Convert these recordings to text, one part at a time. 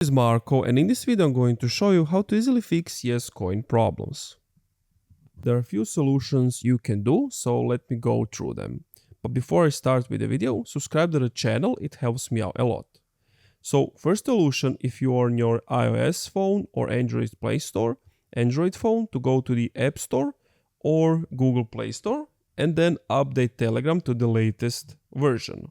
This is Marco, and in this video I'm going to show you how to easily fix YesCoin problems. There are a few solutions you can do, so let me go through them. But before I start with the video, subscribe to the channel, it helps me out a lot. So first solution, if you are on your iOS phone or Android Play Store, Android phone, to go to the App Store or Google Play Store and then update Telegram to the latest version.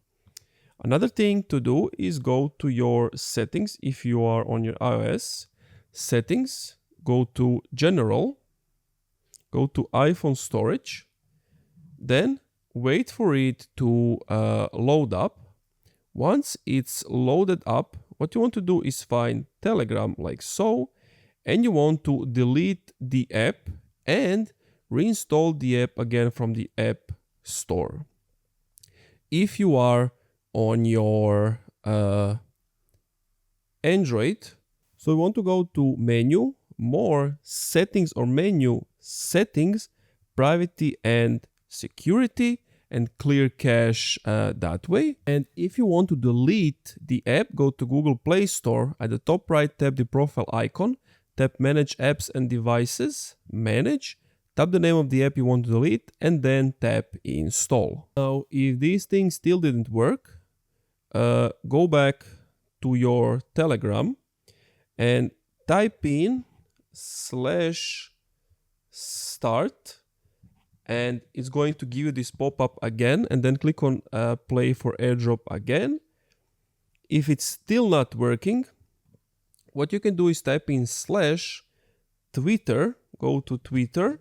Another thing to do is go to your settings. If you are on your iOS, settings, go to general, go to iPhone storage, then wait for it to load up. Once it's loaded up, what you want to do is find Telegram like so, and you want to delete the app and reinstall the app again from the App Store. If you are on your Android, so you want to go to menu, more, settings, or menu, settings, privacy and security, and clear cache that way. And if you want to delete the app, go to Google Play Store. At the top right, tap the profile icon, tap manage apps and devices, manage, tap the name of the app you want to delete, and then tap install. Now, if these things still didn't work, go back to your Telegram and type in /start, and it's going to give you this pop-up again, and then click on play for airdrop again. If it's still not working, what you can do is type in /Twitter, go to Twitter,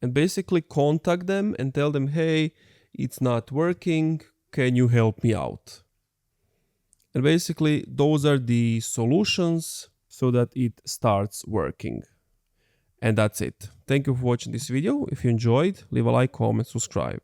and basically contact them and tell them, hey, it's not working, can you help me out? And basically those are the solutions so that it starts working. And that's it. Thank you for watching this video. If you enjoyed, leave a like, comment, subscribe.